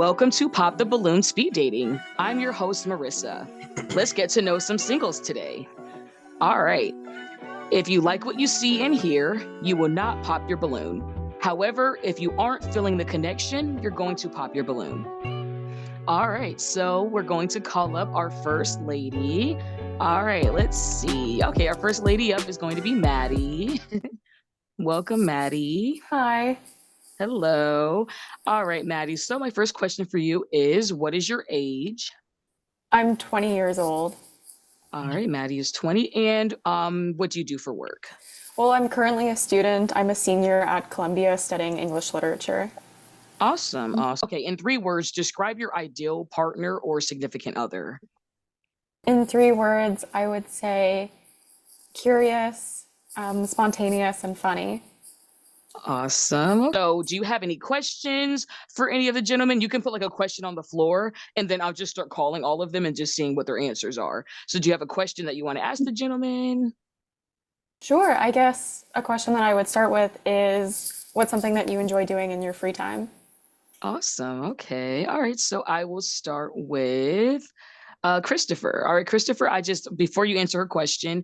Welcome to Pop the Balloon Speed Dating. I'm your host, Marissa. Let's get to know some singles today. All right. If you like what you see and hear, you will not pop your balloon. However, if you aren't feeling the connection, you're going to pop your balloon. All right, so we're going to call up our first lady. All right, let's see. Okay, our first lady up is going to be Maddie. Welcome, Maddie. Hi. Hello. All right, Maddie. So my first question for you is, what is your age? I'm 20 years old. All right, Maddie is 20. And what do you do for work? Well, I'm currently a student. I'm a senior at Columbia studying English literature. Awesome. Awesome. Okay, in 3 words, describe your ideal partner or significant other. In 3 words, I would say curious, spontaneous, and funny. Awesome. So do you have any questions for any of the gentlemen? You can put like a question on the floor and then I'll just start calling all of them and just seeing what their answers are. So do you have a question that you want to ask the gentleman? Sure, I guess a question that I would start with is what's something that you enjoy doing in your free time? Awesome. Okay. All right. So I will start with Christopher. All right, Christopher, before you answer her question,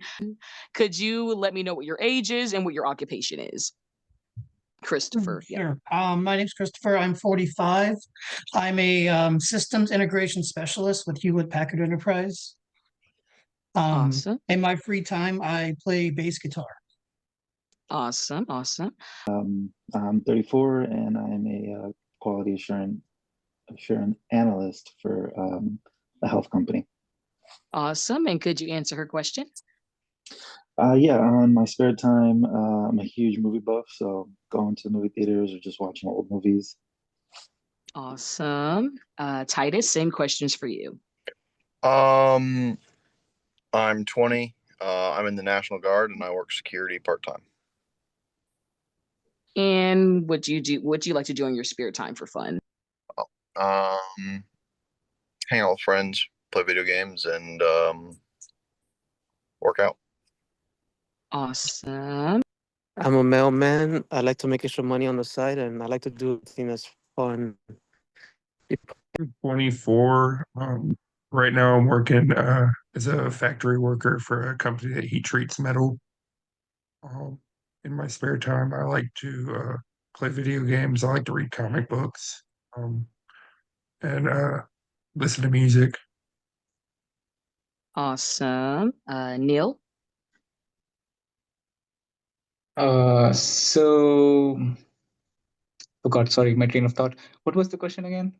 could you let me know what your age is and what your occupation is? Christopher. Yeah. Sure. My name's Christopher. I'm 45. I'm a systems integration specialist with Hewlett Packard Enterprise. Awesome. In my free time, I play bass guitar. Awesome. Awesome. I'm 34 and I'm a quality assurance analyst for a health company. Awesome. And could you answer her question? Yeah, on my spare time, I'm a huge movie buff, so going to movie theaters or just watching old movies. Awesome. Titus, same questions for you. I'm 20. I'm in the National Guard and I work security part-time. And what do you like to do in your spare time for fun? Hang out with friends, play video games, and work out. Awesome. I'm a mailman. I like to make extra money on the side, and I like to do things that's fun. I'm 24. Right now I'm working as a factory worker for a company that heat treats metal. In my spare time, I like to play video games. I like to read comic books, and listen to music. Awesome. Neil? Sorry, my train of thought. What was the question again?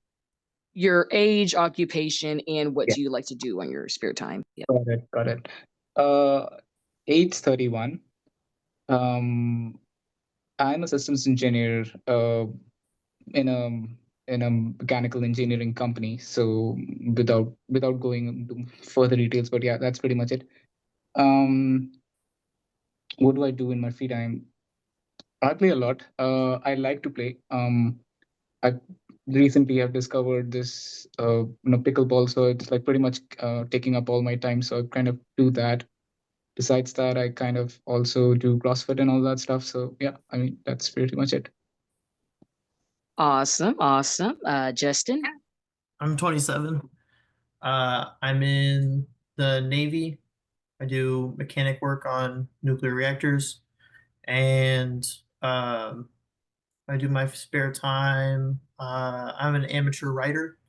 Your age, occupation, and what Yeah. do you like to do on your spare time? Yeah. Got it. Age 31. I'm a systems engineer in a mechanical engineering company. So without going into further details, but yeah, that's pretty much it. What do I do in my free time? I play a lot. I like to play. I recently have discovered this pickleball, so it's like pretty much taking up all my time. So I kind of do that. Besides that, I kind of also do CrossFit and all that stuff. So yeah, I mean that's pretty much it. Awesome. Awesome. Justin? I'm 27. I'm in the Navy. I do mechanic work on nuclear reactors, and I do my spare time. I'm an amateur writer,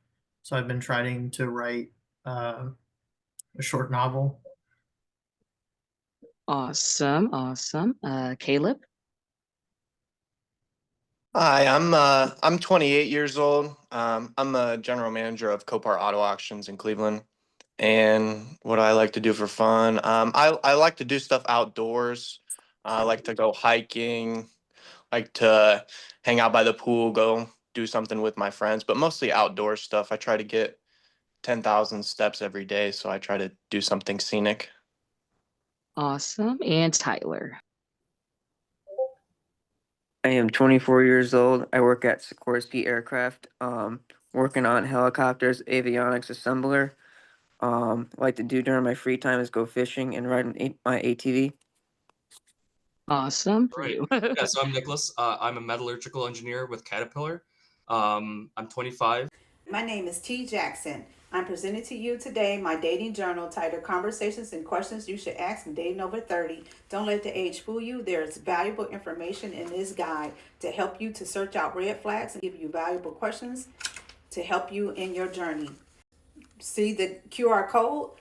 so I've been trying to write a short novel. Awesome. Awesome. Caleb? Hi, I'm 28 years old. I'm a general manager of Copart Auto Auctions in Cleveland. And what I like to do for fun, I like to do stuff outdoors. I like to go hiking, like to hang out by the pool, go do something with my friends, but mostly outdoor stuff. I try to get 10,000 steps every day, so I try to do something scenic. Awesome. And Tyler? I am 24 years old. I work at Sikorsky Aircraft, working on helicopters, avionics assembler. What I like to do during my free time is go fishing and ride my ATV. Awesome. Right. Yeah, so I'm Nicholas. I'm a metallurgical engineer with Caterpillar. I'm 25. My name is T. Jackson. I'm presenting to you today my dating journal titled Conversations and Questions You Should Ask in Dating Over 30. Don't let the age fool you. There's valuable information in this guide to help you to search out red flags and give you valuable questions to help you in your journey. See the QR code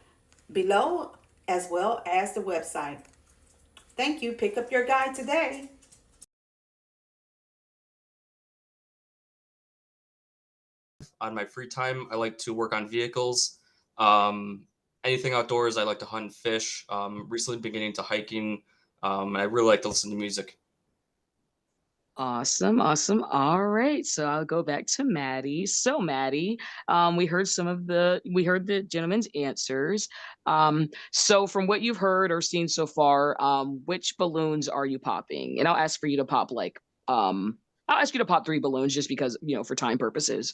below as well as the website. Thank you. Pick up your guide today. On my free time, I like to work on vehicles. Anything outdoors, I like to hunt and fish. Recently beginning to hiking. I really like to listen to music. Awesome, awesome. All right, so I'll go back to Maddie. So Maddie, we heard the gentleman's answers. So from what you've heard or seen so far, which balloons are you popping? And I'll ask for you to pop I'll ask you to pop 3 balloons just because, for time purposes.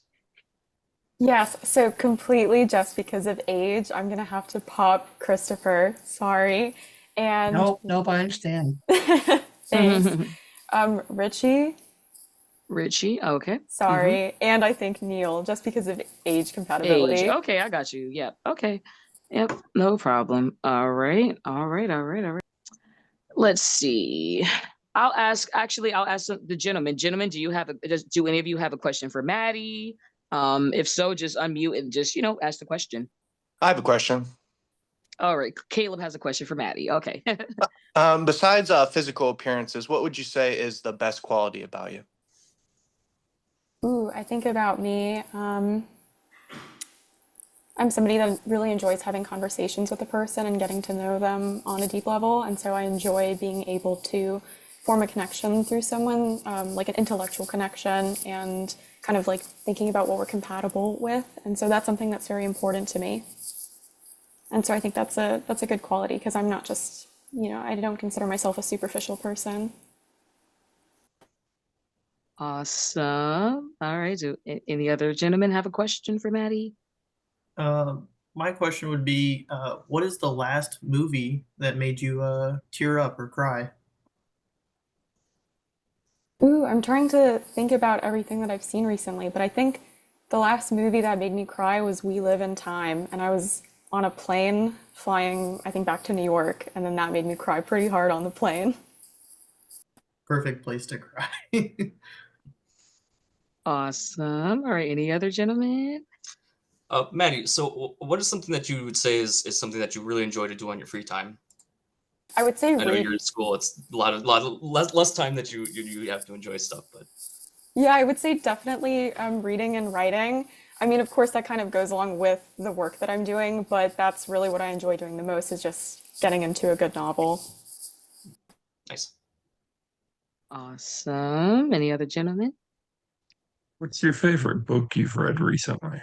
Yes, so completely just because of age, I'm gonna have to pop Christopher. Sorry. And Nope, I understand. thanks. Richie, Richie, okay. sorry. And I think Neil, just because of age Age. compatibility. Okay, I got you. Yep. Okay. Yep, no problem. All right. Let's see. I'll ask the gentleman. Gentlemen, do any of you have a question for Maddie? If so, just unmute and just, ask the question. I have a question. All right. Caleb has a question for Maddie. Okay. Besides physical appearances, what would you say is the best quality about you? Ooh, I think about me. I'm somebody that really enjoys having conversations with a person and getting to know them on a deep level. And so I enjoy being able to form a connection through someone, like an intellectual connection, and kind of like thinking about what we're compatible with. And so that's something that's very important to me. And so I think that's a good quality because I'm not just, I don't consider myself a superficial person. Awesome. All right. Do any other gentlemen have a question for Maddie? My question would be, what is the last movie that made you tear up or cry? Ooh, I'm trying to think about everything that I've seen recently, but I think the last movie that made me cry was We Live in Time, and I was on a plane flying, I think, back to New York, and then that made me cry pretty hard on the plane. Perfect place to cry. Awesome. All right. Any other gentlemen? Maddie, so what is something that you would say is something that you really enjoy to do on your free time? I would say I know you're in school. It's a lot less time that you have to enjoy stuff, but yeah, I would say definitely reading and writing. I mean, of course, that kind of goes along with the work that I'm doing, but that's really what I enjoy doing the most is just getting into a good novel. nice. Awesome. Any other gentlemen? What's your favorite book you've read recently?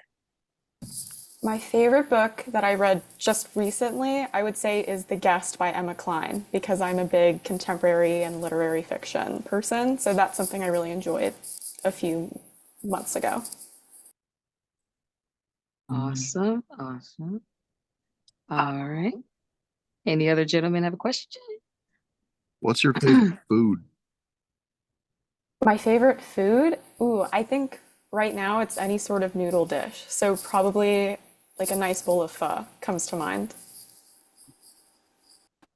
My favorite book that I read just recently, I would say, is The Guest by Emma Cline, because I'm a big contemporary and literary fiction person. So that's something I really enjoyed a few months ago. Awesome. Awesome. All right. Any other gentlemen have a question? What's your favorite food? My favorite food? Ooh, I think right now it's any sort of noodle dish. So probably like a nice bowl of pho comes to mind.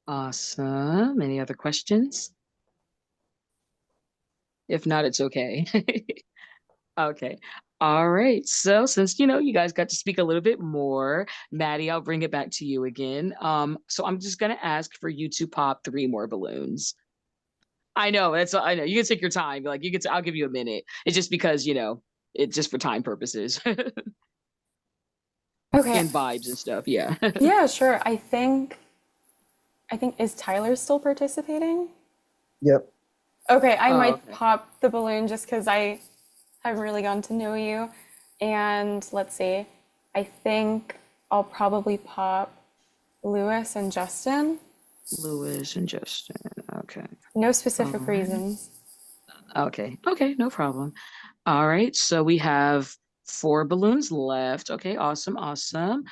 Awesome. Any other questions? If not, it's okay. Okay. All right. So since you guys got to speak a little bit more, Maddie, I'll bring it back to you again. So I'm just gonna ask for you to pop 3 more balloons. I know, I know. You can take your time. Like I'll give you a minute. It's just because, it's just for time purposes. Okay. And vibes and stuff. Yeah. Yeah, sure. I think is Tyler still participating? Yep. Okay, I Oh, might okay. pop the balloon just because I have really gotten to know you. And let's see, I think I'll probably pop Lewis and Justin. Lewis and Justin. Okay. No specific All right. reasons. Okay. Okay, no problem. All right. So we have 4 balloons left. Okay, awesome, awesome.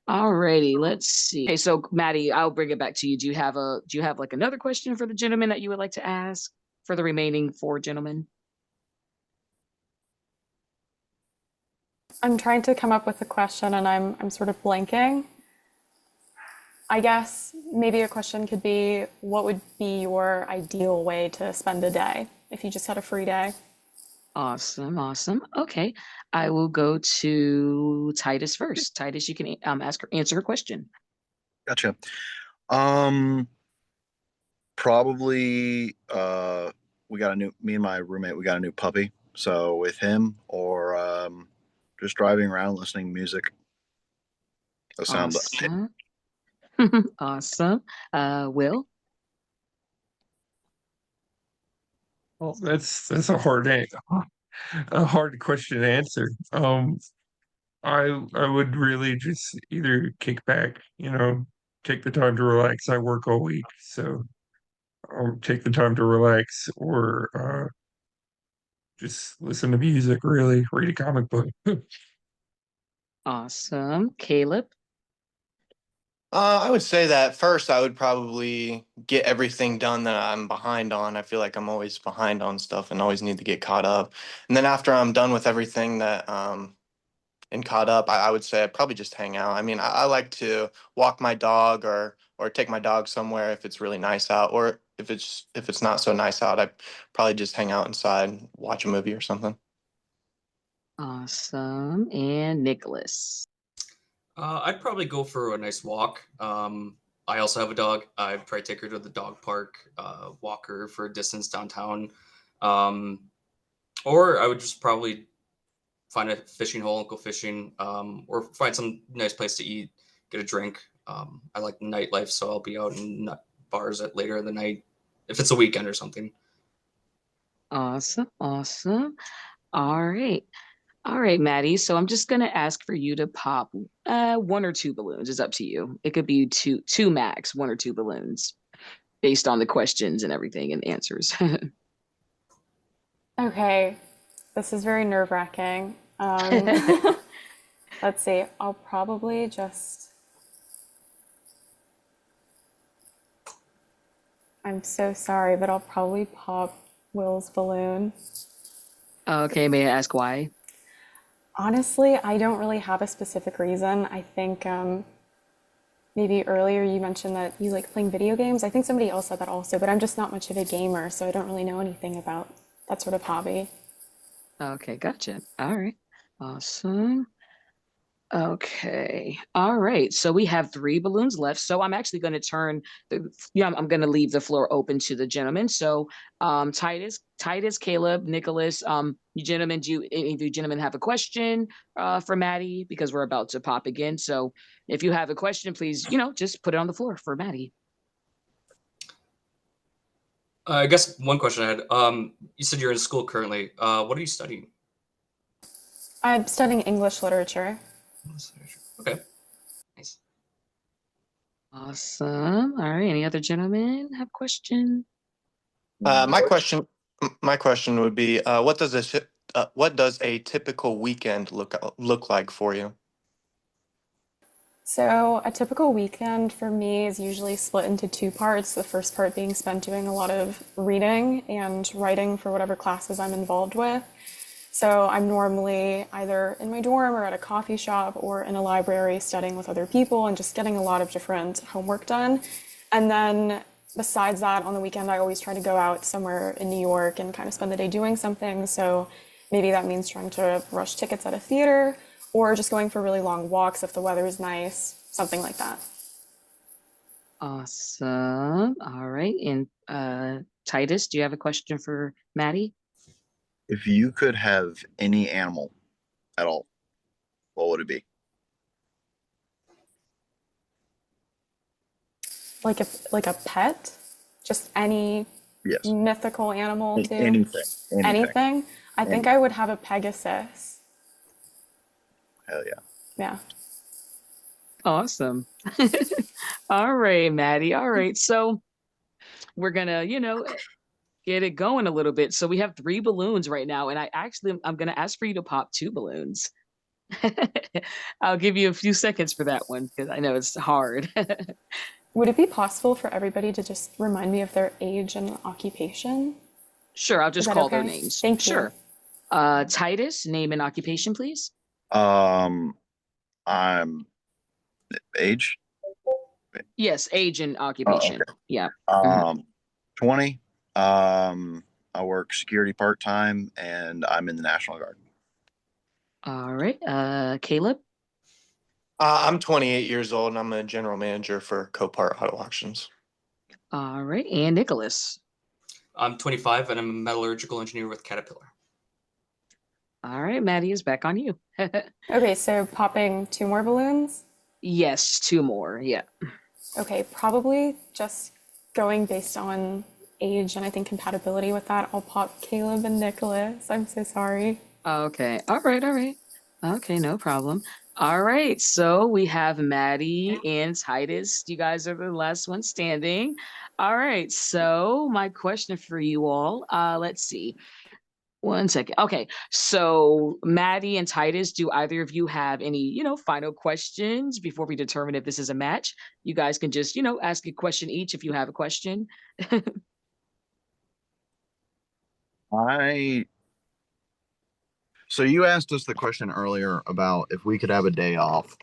Alrighty, let's see. Okay, so Maddie, I'll bring it back to you. Do you have like another question for the gentleman that you would like to ask for the remaining 4 gentlemen? I'm trying to come up with a question and I'm sort of blanking. I guess maybe a question could be, what would be your ideal way to spend a day if you just had a free day? Awesome, awesome. Okay, I will go to Titus first. Titus, you can answer her question. Gotcha. Um, Probably we got a new me and my roommate, we got a new puppy. So with him or just driving around listening to music. That sounds Awesome. Awesome. Will? Well, that's a hard question to answer. I would really just either kick back, take the time to relax. I work all week, so take the time to relax, or just listen to music. Really, read a comic book. Awesome. Caleb? I would say that first I would probably get everything done that I'm behind on. I feel like I'm always behind on stuff and always need to get caught up. And then after I'm done with everything that and caught up, I would say I'd probably just hang out. I mean, I like to walk my dog or take my dog somewhere if it's really nice out, or if it's not so nice out, I probably just hang out inside, watch a movie or something. Awesome. And Nicholas? I'd probably go for a nice walk. I also have a dog. I'd probably take her to the dog park, walk her for a distance downtown. Um, or I would just probably find a fishing hole and go fishing, or find some nice place to eat, get a drink. I like nightlife, so I'll be out in bars at later in the night if it's a weekend or something. Awesome. Awesome. All right. All right, Maddie. So I'm just gonna ask for you to pop one or two balloons. It's up to you. It could be two max, one or two balloons, based on the questions and everything and answers. Okay, this is very nerve-wracking. Let's see, I'll probably just. I'm so sorry, but I'll probably pop Will's balloon. Okay, may I ask why? Honestly, I don't really have a specific reason. I think maybe earlier you mentioned that you like playing video games. I think somebody else said that also, but I'm just not much of a gamer, so I don't really know anything about that sort of hobby. Okay, gotcha. All right. Awesome. Okay. All right. So we have three balloons left. So I'm actually going to I'm going to leave the floor open to the gentlemen. So Titus, Caleb, Nicholas, you gentlemen, any of you gentlemen have a question for Maddie? Because we're about to pop again. So if you have a question, please, just put it on the floor for Maddie. I guess one question I had. You said you're in school currently. What are you studying? I'm studying English literature. Okay. Nice. Awesome. All right. Any other gentlemen have question? My question would be, what does a typical weekend look like for you? So a typical weekend for me is usually split into two parts. The first part being spent doing a lot of reading and writing for whatever classes I'm involved with. So I'm normally either in my dorm or at a coffee shop or in a library studying with other people and just getting a lot of different homework done. And then besides that, on the weekend, I always try to go out somewhere in New York and kind of spend the day doing something. So maybe that means trying to rush tickets at a theater or just going for really long walks if the weather is nice, something like that. Awesome. All right. And Titus, do you have a question for Maddie? if you could have any animal at all, what would it be? Like a pet? Just any Yes. mythical animal too? Anything. Anything? I think I would have a Pegasus. Hell yeah. Yeah. Awesome. All right, Maddie. All right. So we're gonna, get it going a little bit. So we have three balloons right now, and I'm gonna ask for you to pop two balloons. I'll give you a few seconds for that one because I know it's hard. Would it be possible for everybody to just remind me of their age and occupation? Sure, I'll just call their okay? names. Thank you. Sure. Titus, name and occupation, please. I'm age. Yes, age and Oh, occupation. okay. Yeah. 20. I work security part time, and I'm in the National Guard. All right. Caleb. I'm 28 years old, and I'm a general manager for Copart Auto Auctions. All right, and Nicholas. I'm 25 and I'm a metallurgical engineer with Caterpillar. All right, Maddie is back on you. Okay, so popping 2 more balloons? Yes, 2 more. Yeah. Okay, probably just going based on age and I think compatibility with that. I'll pop Caleb and Nicholas. I'm so sorry. Okay. All right. All right. Okay, no problem. All right. So we have Maddie and Titus. You guys are the last one standing. All right. So my question for you all, let's see. One second. Okay. So Maddie and Titus, do either of you have any, final questions before we determine if this is a match? You guys can just, ask a question each if you have a question. So you asked us the question earlier about if we could have a day off,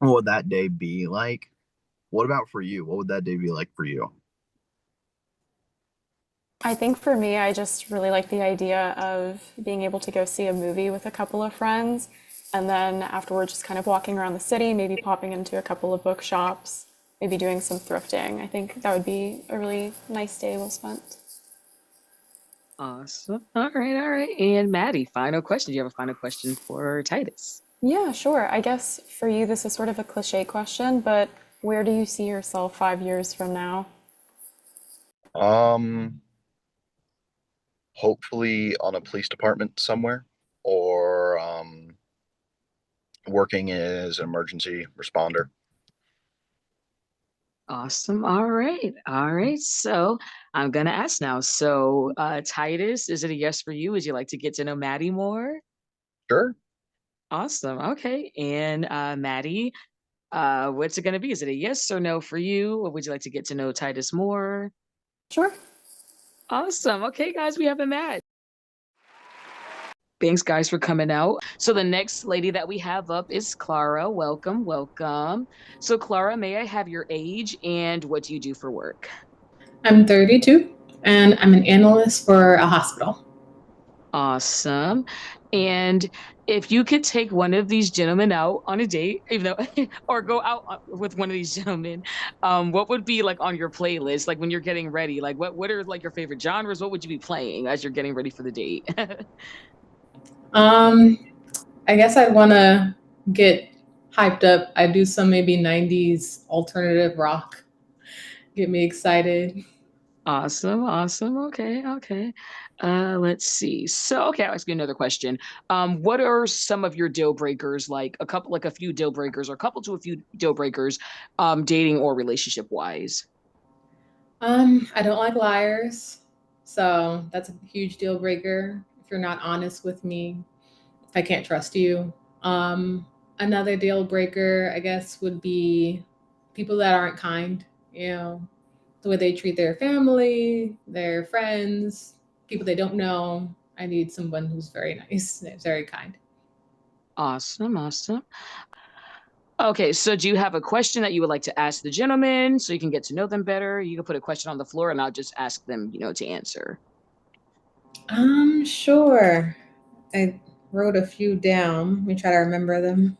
what would that day be like? What about for you? What would that day be like for you? I think for me, I just really like the idea of being able to go see a movie with a couple of friends and then afterwards just kind of walking around the city, maybe popping into a couple of bookshops, maybe doing some thrifting. I think that would be a really nice day well spent. Awesome. All right. All right. And Maddie, final question. Do you have a final question for Titus? Yeah, sure. I guess for you, this is sort of a cliche question, but where do you see yourself 5 years from now? Um, Hopefully on a police department somewhere, or working as an emergency responder. Awesome. All right. All right. So I'm gonna ask now. So Titus, is it a yes for you? Would you like to get to know Maddie more? Sure. Awesome. Okay. And Maddie, what's it gonna be? Is it a yes or no for you? Or would you like to get to know Titus more? Sure. Awesome. Okay, guys, we have a match. Thanks, guys, for coming out. So the next lady that we have up is Clara. Welcome, welcome. So Clara, may I have your age and what do you do for work? I'm 32 and I'm an analyst for a hospital. Awesome. And if you could take one of these gentlemen out on a date, even though, or go out with one of these gentlemen, what would be like on your playlist, like when you're getting ready? Like what are like your favorite genres? What would you be playing as you're getting ready for the date? I guess I'd want to get hyped up. I do some maybe 90s alternative rock. Get me excited. Awesome, awesome. Okay, okay. Let's see. So, okay, I'll ask you another question. What are some of your deal breakers, like a few deal breakers, or a couple to a few deal breakers, dating or relationship wise? I don't like liars. So that's a huge deal breaker. If you're not honest with me, I can't trust you. Another deal breaker, I guess, would be people that aren't kind, the way they treat their family, their friends, people they don't know. I need someone who's very nice, very kind. Awesome, awesome. Okay, so do you have a question that you would like to ask the gentleman so you can get to know them better? You can put a question on the floor and I'll just ask them, to answer. Sure. I wrote a few down. Let me try to remember them.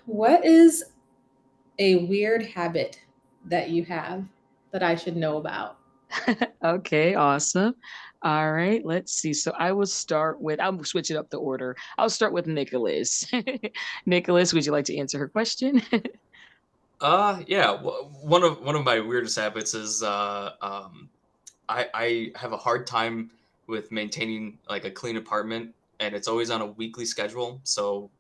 What is a weird habit that you have that I should know about? Okay, awesome. All right, let's see. So I'll switch it up the order. I'll start with Nicholas. Nicholas, would you like to answer her question? Yeah. One of my weirdest habits is I have a hard time with maintaining like a clean apartment, and it's always on a weekly schedule. So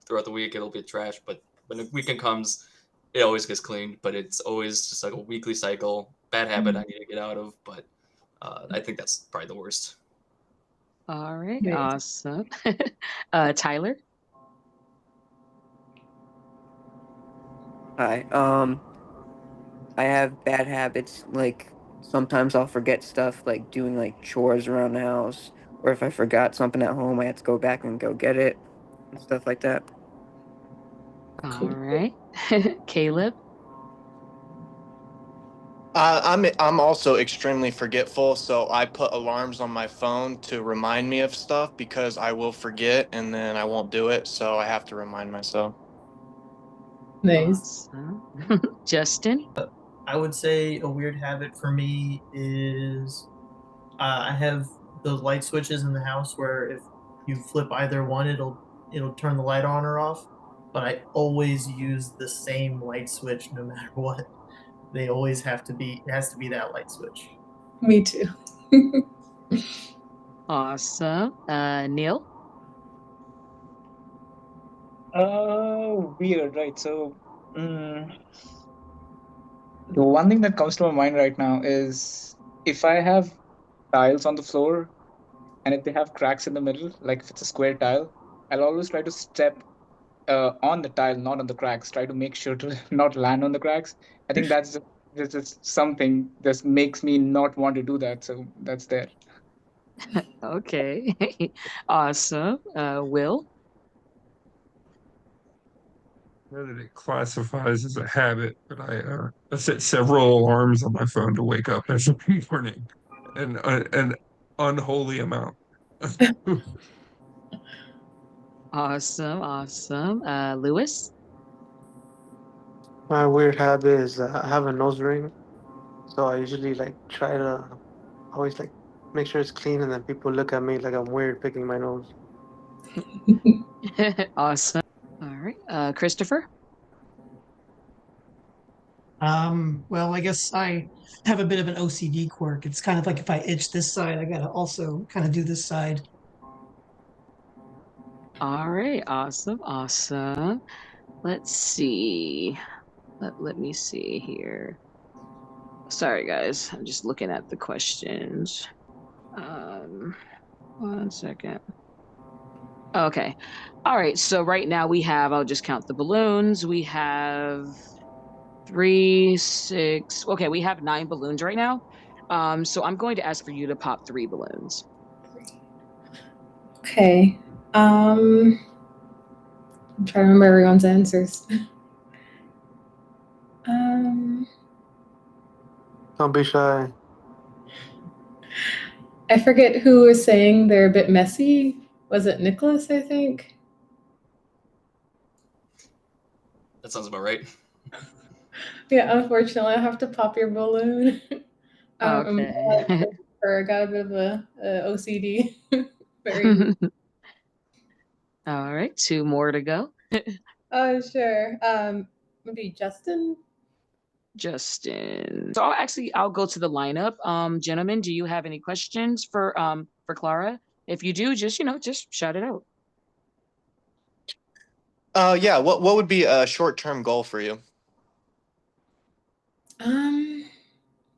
throughout the week it'll be trash, but when the weekend comes, it always gets cleaned. But it's always just like a weekly cycle. Bad habit I need to get out of, but I think that's probably the worst. All right, Right. awesome. Tyler? Hi. I have bad habits, like sometimes I'll forget stuff like doing like chores around the house or if I forgot something at home, I had to go back and go get it and stuff like that. All right. Caleb? I'm also extremely forgetful, so I put alarms on my phone to remind me of stuff because I will forget and then I won't do it, so I have to remind myself. Nice. Awesome. Justin? I would say a weird habit for me is I have those light switches in the house where if you flip either one, it'll turn the light on or off. But I always use the same light switch no matter what. They always have to be. It has to be that light switch. Me too. Awesome. Neil? Weird, right? So, the one thing that comes to my mind right now is if I have tiles on the floor and if they have cracks in the middle, like if it's a square tile, I'll always try to step on the tile, not on the cracks. Try to make sure to not land on the cracks. I think that's just something that makes me not want to do that. So that's there. Okay. Awesome. Will? Know that it classifies as a habit, but I set several alarms on my phone to wake up every morning, an unholy amount. Awesome. Awesome. Lewis? My weird habit is I have a nose ring, so I usually like try to always like make sure it's clean, and then people look at me like I'm weird picking my nose. Awesome. All right. Christopher? Well, I guess I have a bit of an OCD quirk. It's kind of like if I itch this side, I gotta also kind of do this side. All right. Awesome. Awesome. Let's see. Let me see here. Sorry, guys. I'm just looking at the questions. 1 second. Okay. All right. So right now we have, I'll just count the balloons. We have 3, 6. Okay, we have 9 balloons right now. So I'm going to ask for you to pop 3 balloons. Okay. I'm trying to remember everyone's answers. Don't be shy. I forget who was saying they're a bit messy. Was it Nicholas, I think? That sounds about right. Yeah, unfortunately, I have to pop your balloon. Okay. I got a bit of a OCD. Very. All right, 2 more to go. Oh, sure. Maybe Justin? Justin. So I'll go to the lineup. Gentlemen, do you have any questions for Clara? If you do, just shout it out. Yeah. What would be a short-term goal for you?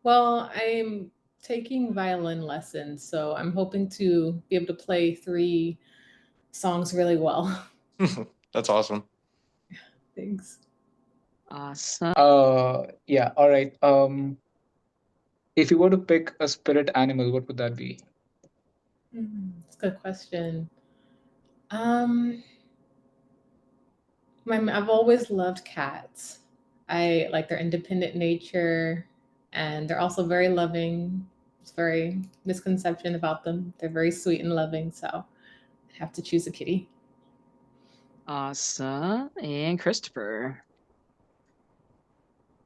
Well, I'm taking violin lessons, so I'm hoping to be able to play 3 songs really well. That's awesome. Thanks. Awesome. Yeah. All right. If you were to pick a spirit animal, what would that be? That's a good question. I've always loved cats. I like their independent nature, and they're also very loving. It's very misconception about them. They're very sweet and loving, so I have to choose a kitty. Awesome. And Christopher.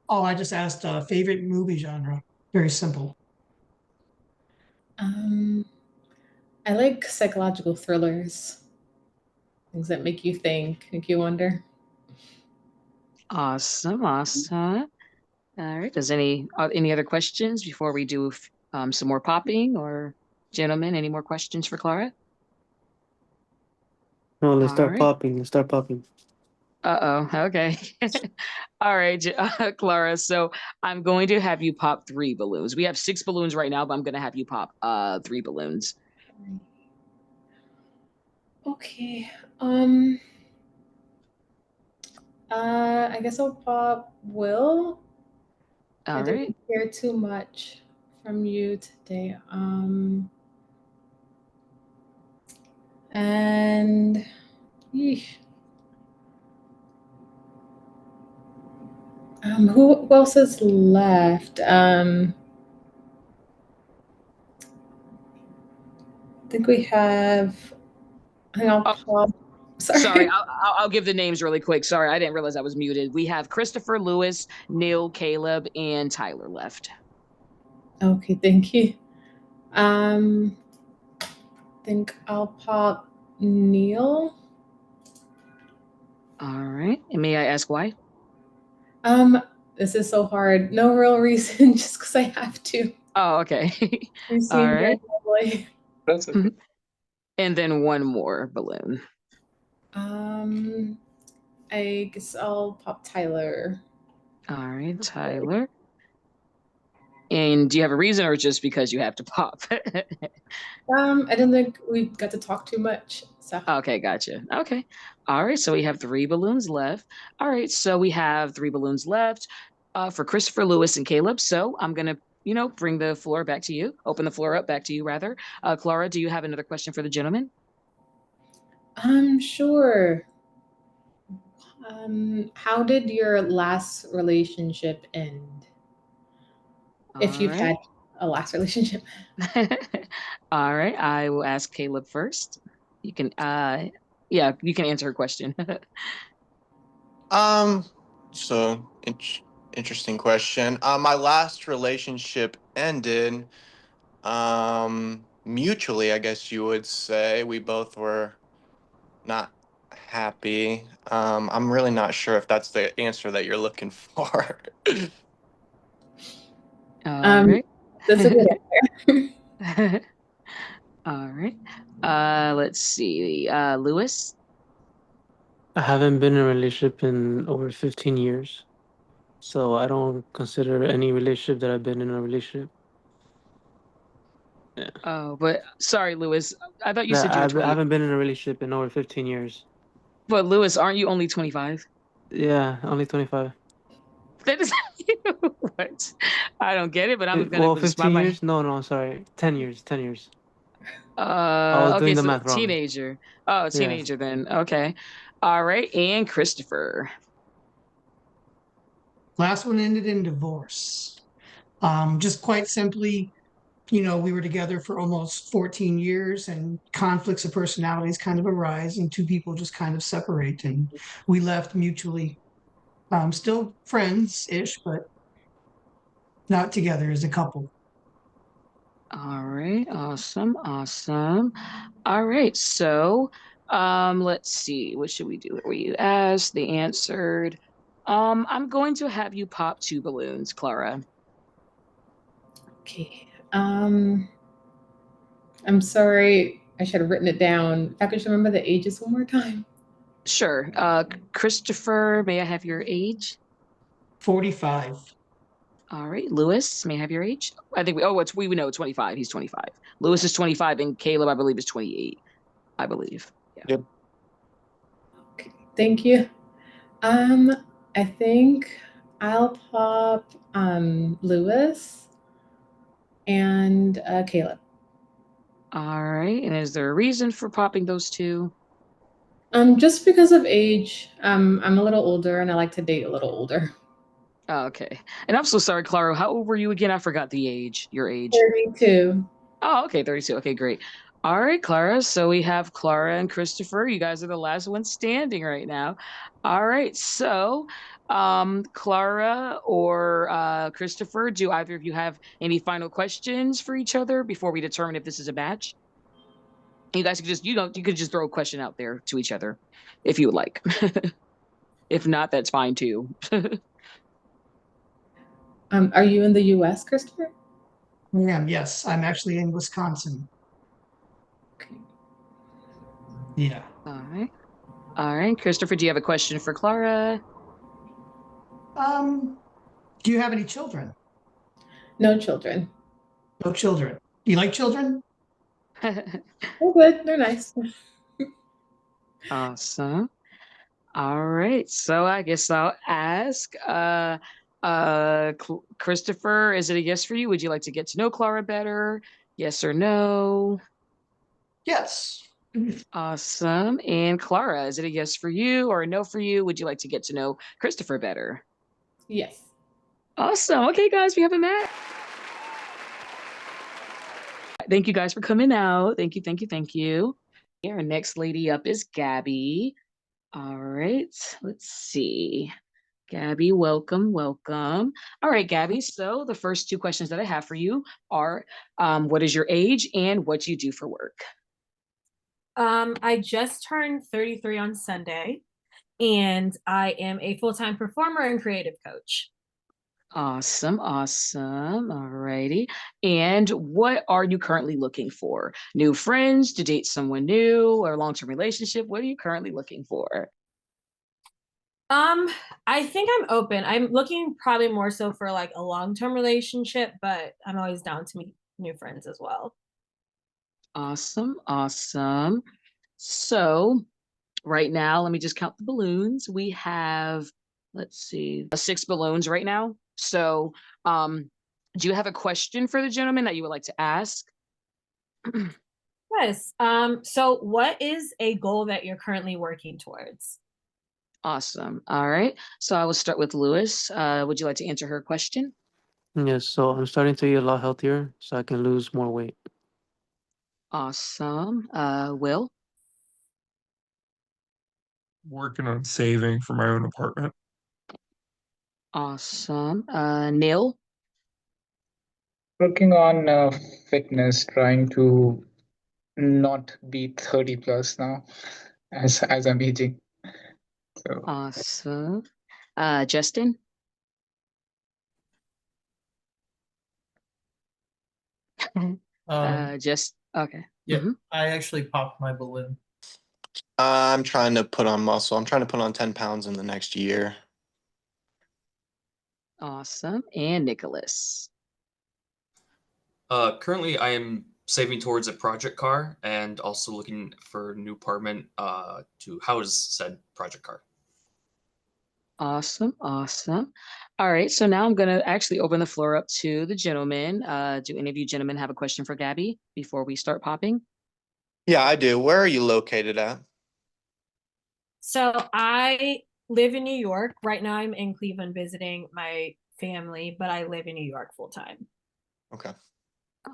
Oh, I just asked favorite movie genre. Very simple. I like psychological thrillers, things that make you think, make you wonder. Awesome. Awesome. All right. Does any other questions before we do some more popping, or gentlemen, any more questions for Clara? No, let's All start right. popping. Let's start popping. Uh-oh. Okay. All right, Clara. So I'm going to have you pop 3 balloons. We have 6 balloons right now, but I'm going to have you pop 3 balloons. Okay. I guess I'll pop Will. All I right. didn't hear too much from you today. And yeesh. Who else is left? I think we have. Hang on, Paul. Sorry, I'll give the names really quick. Sorry, I didn't realize I was muted. We have Christopher, Lewis, Neil, Caleb, and Tyler left. Okay, thank you. Think I'll pop Neil. All right. And may I ask why? This is so hard. No real reason, just because I have to. Oh, okay. You seem All very right. lovely. That's okay. And then one more balloon. I guess I'll pop Tyler. All right, Tyler. And do you have a reason or just because you have to pop? I didn't think we got to talk too much. So Okay, gotcha. Okay. All right, so we have 3 balloons left. All right, so we have 3 balloons left for Christopher, Lewis, and Caleb. So I'm gonna, bring the floor back to you. Open the floor up back to you, rather. Clara, do you have another question for the gentleman? Sure. How did your last relationship end? If you've had a last relationship. All right, I will ask Caleb first. You can, you can answer her question. So interesting question. My last relationship ended mutually, I guess you would say. We both were not happy. I'm really not sure if that's the answer that you're looking for. All right. That's a good answer. All right. Let's see. Lewis. I haven't been in a relationship in over 15 years. So I don't consider any relationship that I've been in a relationship. Yeah. Oh, but sorry, Lewis. I thought you That said you were I 20. haven't been in a relationship in over 15 years. But Lewis, aren't you only 25? Yeah, only 25. That is what? I don't get it, but I'm gonna Well, just spot 15 my. years? No, sorry. 10 years, 10 years. I was doing Okay, the so math wrong. teenager. Oh, Yeah. teenager then. Okay. All right, and Christopher. Last one ended in divorce. Just quite simply, we were together for almost 14 years and conflicts of personalities kind of arise and two people just kind of separate and we left mutually. Still friends-ish, but not together as a couple. All right, awesome, awesome. All right, so let's see, what should we do? We asked, they answered. I'm going to have you pop 2 balloons, Clara. Okay. I'm sorry. I should have written it down. If I could just remember the ages one more time. Sure. Christopher, may I have your age? 45. All right, Lewis, may I have your age? I think we know 25. He's 25. Lewis is 25, and Caleb, I believe, is 28. I believe. Yeah. Yep. Okay, thank you. I think I'll pop Lewis and Caleb. All right, and is there a reason for popping those 2? Just because of age. I'm a little older and I like to date a little older. Oh, okay. And I'm so sorry, Clara. How old were you again? I forgot the age, your age. 32. Oh, okay, 32. Okay, great. All right, Clara. So we have Clara and Christopher. You guys are the last ones standing right now. All right. So, Clara or Christopher, do either of you have any final questions for each other before we determine if this is a match? You guys could just, you could just throw a question out there to each other if you would like. If not, that's fine too. Are you in the US, Christopher? Yes, I'm actually in Wisconsin. Okay. Yeah. All right. All right. Christopher, do you have a question for Clara? Do you have any children? No children. No children. Do you like children? They're good. They're nice. Awesome. All right. So I guess I'll ask, Christopher, is it a yes for you? Would you like to get to know Clara better? Yes or no? Yes. Awesome. And Clara, is it a yes for you or a no for you? Would you like to get to know Christopher better? Yes. Awesome. Okay, guys, we have a match. Thank you guys for coming out. Thank you, thank you, thank you. Our next lady up is Gabby. All right, let's see. Gabby, welcome, welcome. All right, Gabby. So the first two questions that I have for you are, what is your age and what do you do for work? I just turned 33 on Sunday, and I am a full-time performer and creative coach. Awesome, awesome. All righty. And what are you currently looking for? New friends, to date someone new, or long-term relationship? What are you currently looking for? I think I'm open. I'm looking probably more so for like a long-term relationship, but I'm always down to meet new friends as well. Awesome, awesome. So right now, let me just count the balloons. We have, let's see, 6 balloons right now. So do you have a question for the gentleman that you would like to ask? Yes. So what is a goal that you're currently working towards? Awesome. All right. So I will start with Lewis. Would you like to answer her question? Yes, so I'm starting to eat a lot healthier so I can lose more weight. Awesome. Will? Working on saving for my own apartment. Awesome. Neil? Working on fitness, trying to not be 30 plus now as I'm aging. So Awesome. Justin? Just okay. Yeah, Mhm. I actually popped my balloon. I'm trying to put on muscle. I'm trying to put on 10 pounds in the next year. Awesome. And Nicholas? Currently, I am saving towards a project car and also looking for a new apartment to house said project car. Awesome. Awesome. All right. So now I'm going to actually open the floor up to the gentlemen. Do any of you gentlemen have a question for Gabby before we start popping? Yeah, I do. Where are you located at? So I live in New York. Right now I'm in Cleveland visiting my family, but I live in New York full time. Okay.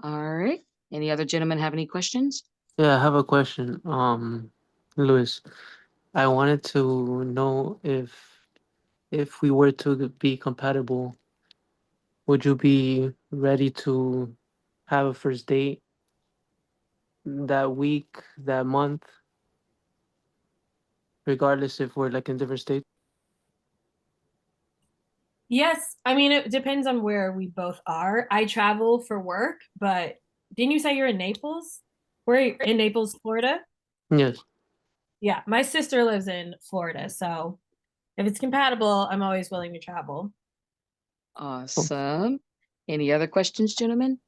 All right. Any other gentlemen have any questions? Yeah, I have a question. Louis, I wanted to know if we were to be compatible, would you be ready to have a first date that week, that month, regardless if we're like in different states? Yes, I mean it depends on where we both are. I travel for work, but didn't you say you're in Naples? We're in Naples, Florida? Yes. Yeah, my sister lives in Florida, so if it's compatible, I'm always willing to travel. Awesome. Any other questions, gentlemen?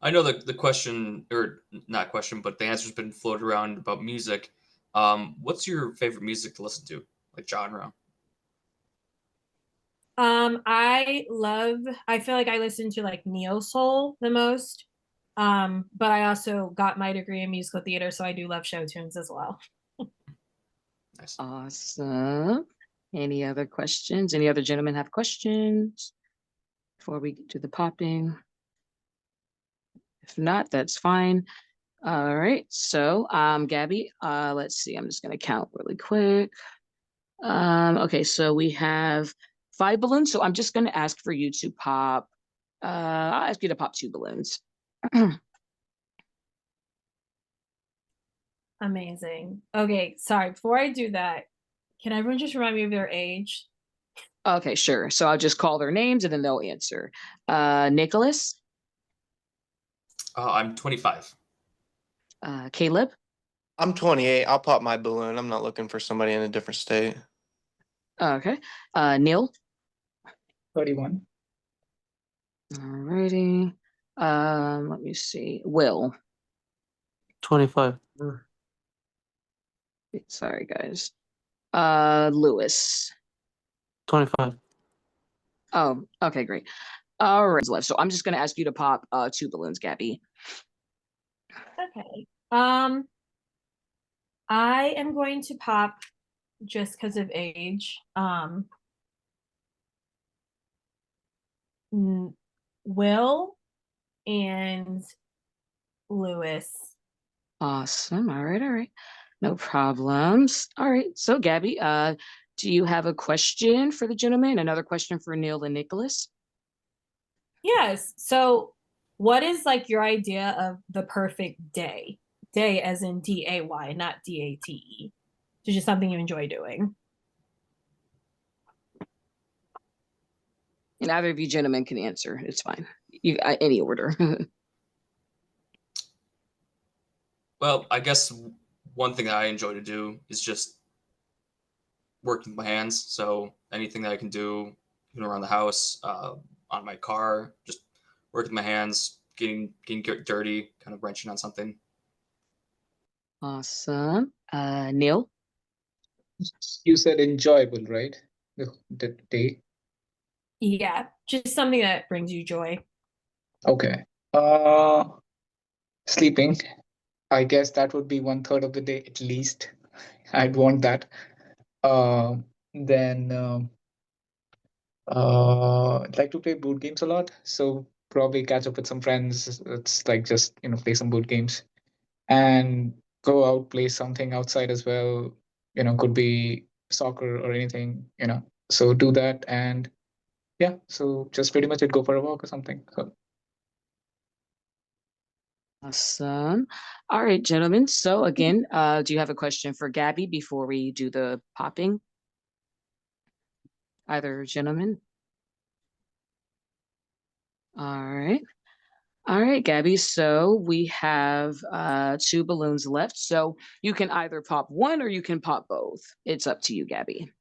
I know the question, or not question, but the answer's been floated around about music. What's your favorite music to listen to, like genre? I feel like I listen to like neo soul the most. But I also got my degree in musical theater, so I do love show tunes as well. Nice. Awesome. Any other questions? Any other gentlemen have questions before we do the popping? If not, that's fine. All right. So, Gabby, let's see. I'm just going to count really quick. Okay, so we have 5 balloons. So I'm just going to ask for you to pop. I'll ask you to pop 2 balloons. Amazing. Okay, sorry. Before I do that, can everyone just remind me of their age? Okay, sure. So I'll just call their names and then they'll answer. Nicholas, I'm 25. Caleb, I'm 28. I'll pop my balloon. I'm not looking for somebody in a different state. okay, Neil. 31. Alrighty. Let me see. Will. 25. Sorry, guys. Lewis. 25. Oh, okay, great. All right, left. So I'm just gonna ask you to pop 2 balloons, Gabby. Okay. I am going to pop just because of age. Will and Lewis. Awesome. All right. No problems. All right. So Gabby, do you have a question for the gentleman? Another question for Neil and Nicholas? Yes. So what is like your idea of the perfect day? Day as in DAY, not DATE. So just something you enjoy doing. And either of you gentlemen can answer. It's fine. You any order. Well, I guess one thing that I enjoy to do is just working with my hands. So anything that I can do, even around the house, on my car, just working with my hands, getting dirty, kind of wrenching on something. Awesome. Neil? You said enjoyable, right? The day. Yeah, just something that brings you joy. Okay. Sleeping. I guess that would be 1/3 of the day at least. I'd want that. Then I'd like to play board games a lot. So probably catch up with some friends. It's like just play some board games and go out play something outside as well. Could be soccer or anything. So do that and yeah. So just pretty much it go for a walk or something. So. Awesome. All right, gentlemen. So again, do you have a question for Gabby before we do the popping? Either gentleman? All right. All right, Gabby. So we have 2 balloons left. So you can either pop one or you can pop both. It's up to you, Gabby.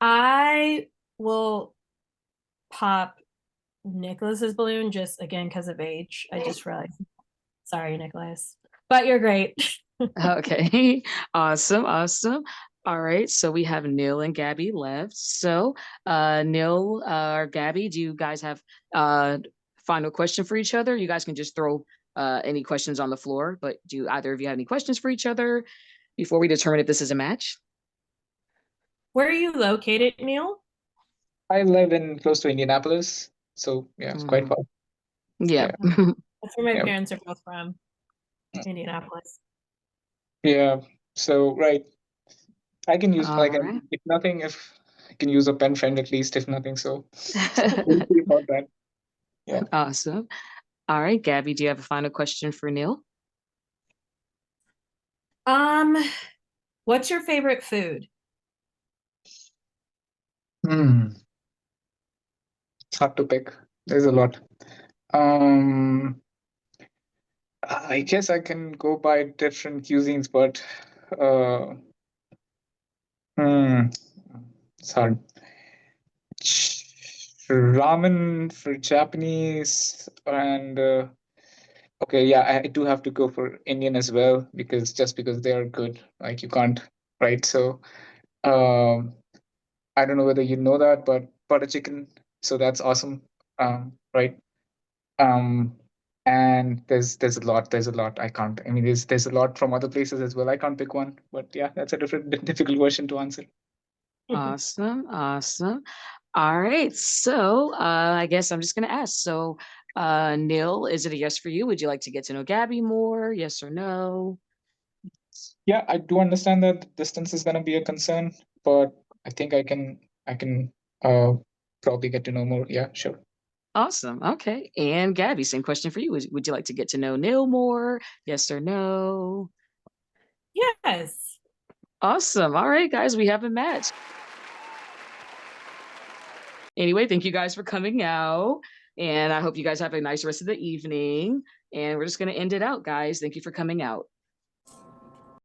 I will pop Nicholas's balloon just again because of age. I just realized. Sorry, Nicholas, but you're great. Okay. Awesome. All right. So we have Neil and Gabby left. So Neil or Gabby, do you guys have final question for each other? You guys can just throw any questions on the floor, but do either of you have any questions for each other before we determine if this is a match? Where are you located, Neil? I live in close to Indianapolis, so yeah, it's quite far. Yeah. That's where my Yeah. parents are both from, Indianapolis. Yeah. So right, I can use All right. if nothing, if I can use a pen friend at least, if nothing. So we'll see about that. Yeah. Awesome. All right, Gabby, do you have a final question for Neil? What's your favorite food? It's hard to pick. There's a lot. I guess I can go by different cuisines, but uh, it's hard. Ramen for Japanese and okay, yeah, I do have to go for Indian as well because they are good. Like you can't, right? So I don't know whether you know that, but butter chicken, so that's awesome. Right? Um, and there's a lot. I can't. I mean, there's a lot from other places as well. I can't pick one, but yeah, that's a difficult question to answer. Awesome. All right. So I guess I'm just gonna ask. So Neil, is it a yes for you? Would you like to get to know Gabby more? Yes or no? Yeah, I do understand that distance is gonna be a concern, but I think I can probably get to know more. Yeah, sure. Awesome. Okay. And Gabby, same question for you. Would you like to get to know Neil more? Yes or no? Yes. Awesome. All right, guys, we have a match. Anyway, thank you guys for coming out. And I hope you guys have a nice rest of the evening. And we're just going to end it out, guys. Thank you for coming out.